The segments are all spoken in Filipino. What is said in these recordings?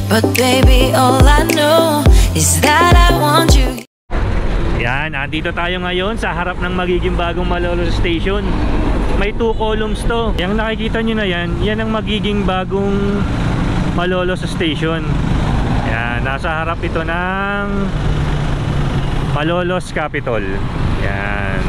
but baby, all I know is that I want you. Yan, andito tayo ngayon sa harap ng magiging bagong Malolos Station. May 2 columns to. Yung nakikita nyo na yan, yan ang magiging bagong Malolos Station. Yan, nasa harap ito ng Malolos Capitol. Yan.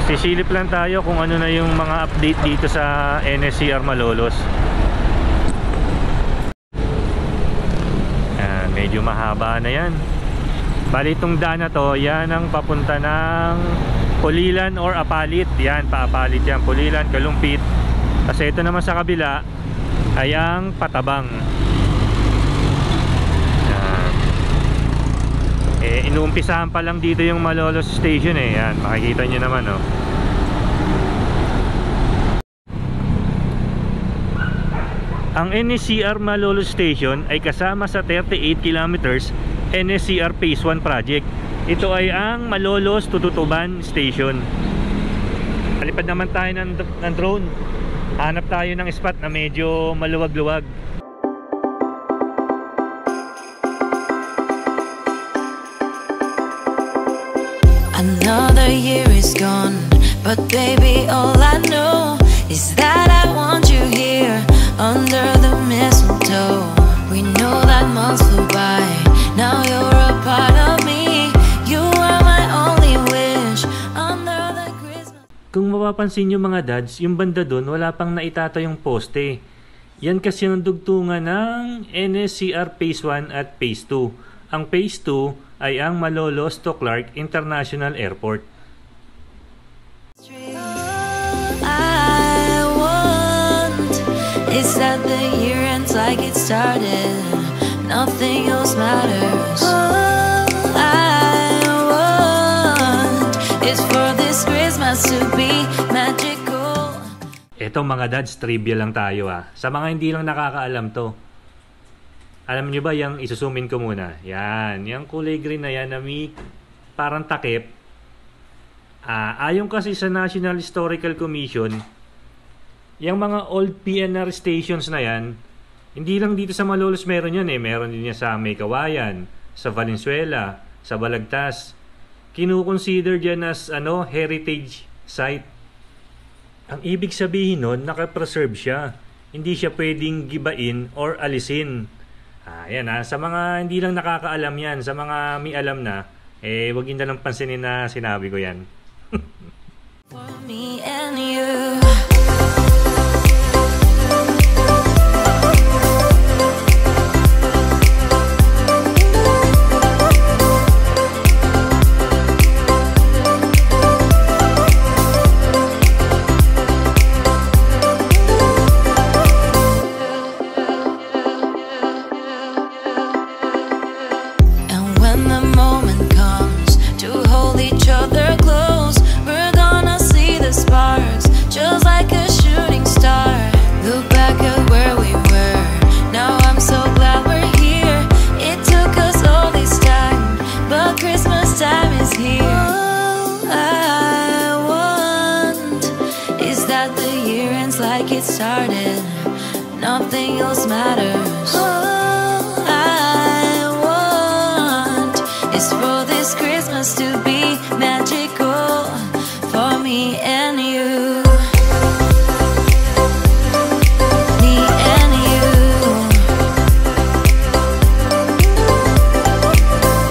Sisilip lang tayo kung ano na yung mga update dito sa NSCR Malolos. Yan, medyo mahaba na yan. Bali itong daan na to, yan ang papunta ng Pulilan or Apalit. Yan, paapalit yan, Pulilan, Kalumpit. Kasi ito naman sa kabila ay ang Patabang. Yan. Inuumpisahan pa lang dito yung Malolos Station eh. Yan, makikita nyo naman oh. Ang NSCR Malolos Station ay kasama sa 38 kilometers NSCR Phase 1 project. Ito ay ang Malolos Tututuban Station. Palipad naman tayo ng drone. Hanap tayo ng spot na medyo maluwag-luwag. Another year is gone, but baby, all I know is that I want you here under the mistletoe. We know that months flew by. Now you're a part of me. You are my only wish under the Christmas. Kung mapapansin nyo mga dads, yung banda dun wala pang naitatayong poste. Yan kasi ang dugtungan ng NSCR Phase 1 at Phase 2. Ang Phase 2 ay ang Malolos to Clark International Airport. I want is that the year ends like it started. Nothing else matters. All I want is for this Christmas to be magical. Eto mga dads, trivia lang tayo ah. Sa mga hindi lang nakakaalam to. Alam nyo ba yung isusumin ko muna? Yan, yung kulay green na yan na may parang takip. Ayon kasi sa National Historical Commission, yung mga old PNR stations na yan, hindi lang dito sa Malolos meron yan eh. Meron din yan sa Maykawayan, sa Valenzuela, sa Balagtas. Kinukonsider dyan as heritage site. Ang ibig sabihin nun, nakapreserve siya. Hindi siya pwedeng gibain or alisin. Yan sa mga hindi lang nakakaalam yan, sa mga may alam na, wag yun na lang pansinin na sinabi ko yan. For me and you. Like it started, nothing else matters. All I want is for this Christmas to be magical for me and you. Me and you.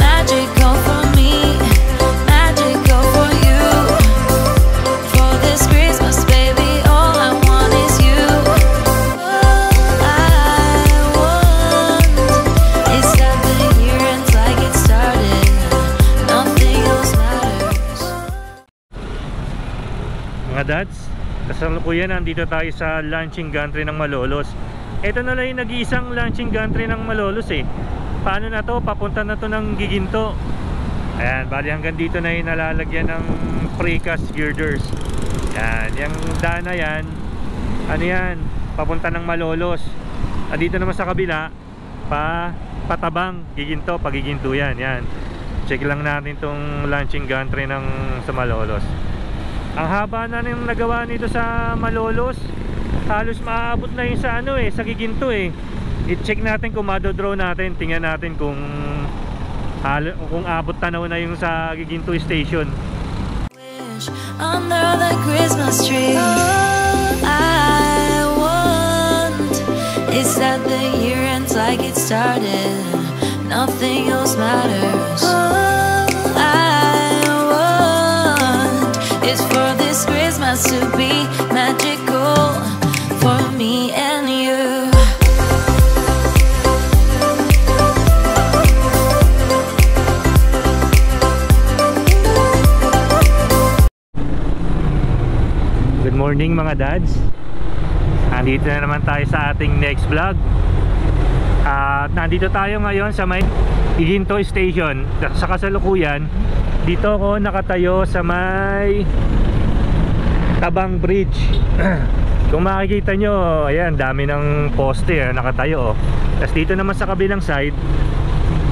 Magical for me, magical for you. For this Christmas, baby. Mga dads, kasalukuyan nandito tayo sa launching gantry ng Malolos. Ito na lang yung nag-iisang launching gantry ng Malolos eh. Paano na to? Papunta na to ng Giginto. Ayan, bali hanggang dito na yung nalalagyan ng precast girders. Yan, yung daan na yan, ano yan, papunta ng Malolos. At dito naman sa kabila, Patabang, Giginto, Pagiginto yan. Yan, check lang natin tong launching gantry ng sa Malolos. Ang haba na yung nagawa nito sa Malolos. halos maaabot na yun sa ano sa Giginto I-check natin kung mado-draw natin. Tingnan natin kung abot tanaw na yung sa Giginto Station. Under the Christmas tree, all I want is that the year ends like it started. Nothing else matters. All I want is for this Christmas to be magical for me and you. Good morning mga dads. Nandito na naman tayo sa ating next vlog. At nandito tayo ngayon sa may Giginto Station. Sa kasalukuyan, dito ako nakatayo sa may Tabang Bridge. Kung makikita nyo, ayan, dami ng poste nakatayo Tapos dito naman sa kabilang side,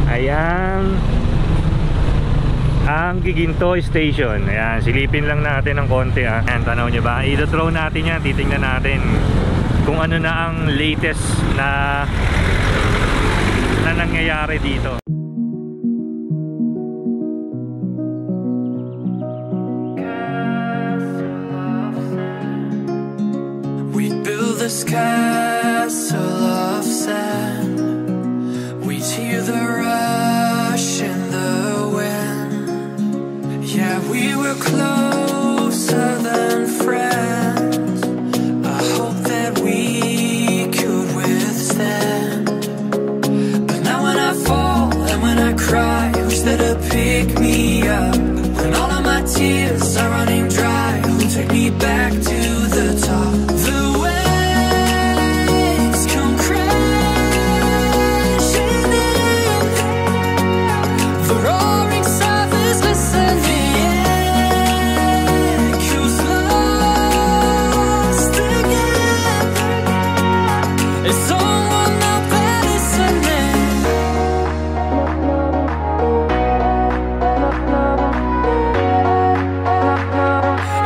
ayan, ang Giginto Station. Ayan, silipin lang natin ng konti Ayan, tanaw nyo ba? I-draw natin yan, titingnan natin kung ano na ang latest na nangyayari dito. We build this castle of sand. We hear the rush in the wind. Yeah, we were closer than friends. I hope that we could withstand. But now when I fall and when I cry, who's there to pick me up? When all of my tears are running dry, who'll take me back to the top? The waves come crashing in. The roaring surf is listening. Echoes lost again. Is someone out there listening?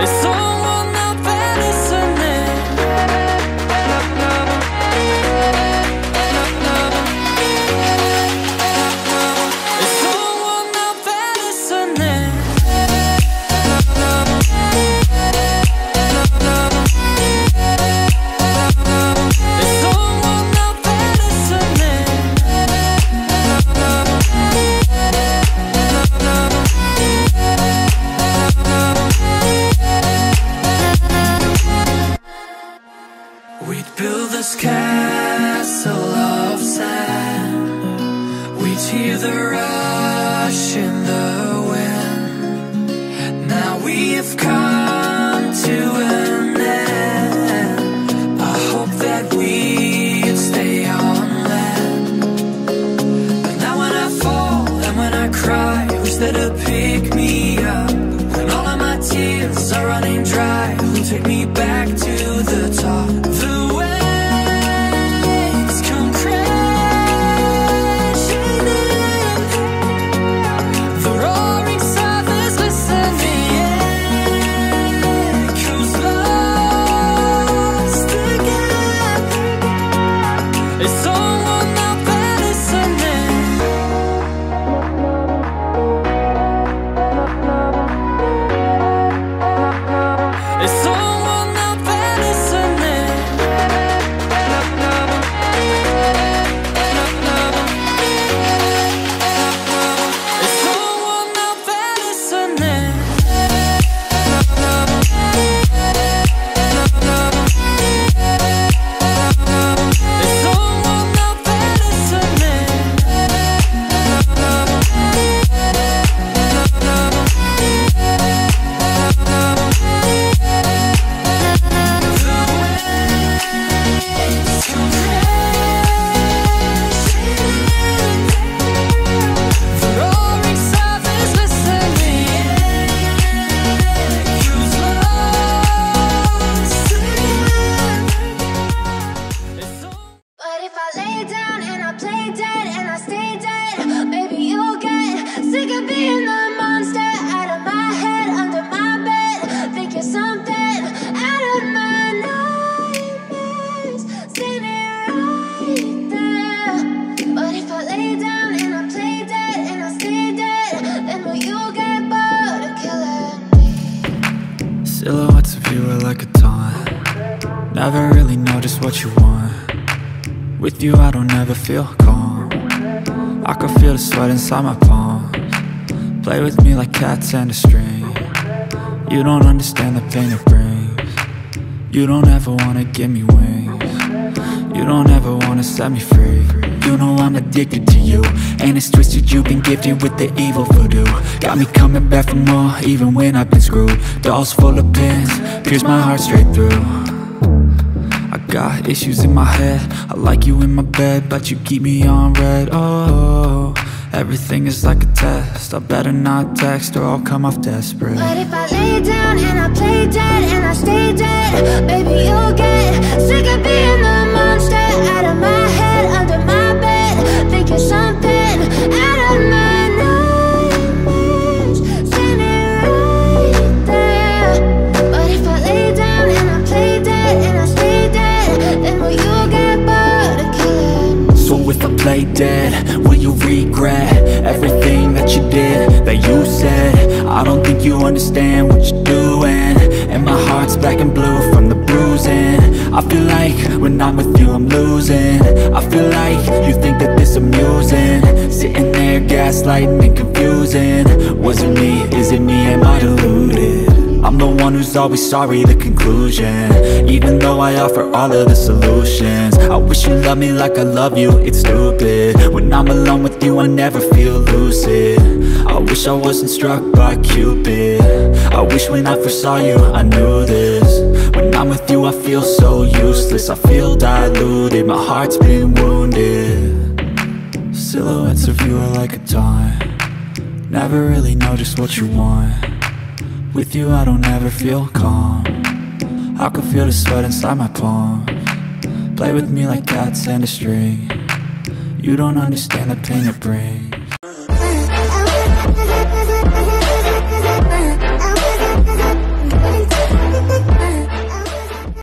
Is someone out there listening? Is someone out there listening? Is someone out there listening? We'd build this castle of sand. We'd hear the rush in the wind. Now we have come to an end. I hope that we'd stay on land. But now when I fall and when I cry, who's there to pick me up? When all of my tears are running dry, who'll take me back to the top? The waves come crashing in. The roaring surf is listening. Echoes lost again. Is someone out there listening? Is someone out there listening? Is someone out there listening? Is someone out Never really know just what you want. With you I don't ever feel calm. I can feel the sweat inside my palms. Play with me like cats and a string. You don't understand the pain it brings. You don't ever wanna give me wings. You don't ever wanna set me free. You know I'm addicted to you, and it's twisted, you've been gifted with the evil voodoo. Got me coming back for more, even when I've been screwed. Dolls full of pins, pierce my heart straight through. I got issues in my head, I like you in my bed, but you keep me on red. Oh, everything is like a test, I better not text or I'll come off desperate. But if I lay down and I play dead and I stay dead, baby, you'll get sick of being the monster out of my head, under my bed, thinking something out of my nightmares, standing right there. But if I lay down and I play dead and I stay dead, then will you get bored of killing? So if I play dead, will you regret everything that you did, that you said? I don't think you understand what you're doing, and my heart's black and blue from the bruising. I feel like when I'm with you I'm losing. I feel like you think that this amusing, sitting there gaslighting and confusing. Was it me? Is it me? Am I deluded? I'm the one who's always sorry, the conclusion, even though I offer all of the solutions. I wish you loved me like I love you, it's stupid. When I'm alone with you I never feel lucid. I wish I wasn't struck by Cupid. I wish when I first saw you I knew this. When I'm with you I feel so useless, I feel diluted, my heart's been wounded. Silhouettes of you are like a taunt. Never really know just what you want. With you I don't ever feel calm. I can feel the sweat inside my palms. Play with me like cats and a string. You don't understand the pain it brings.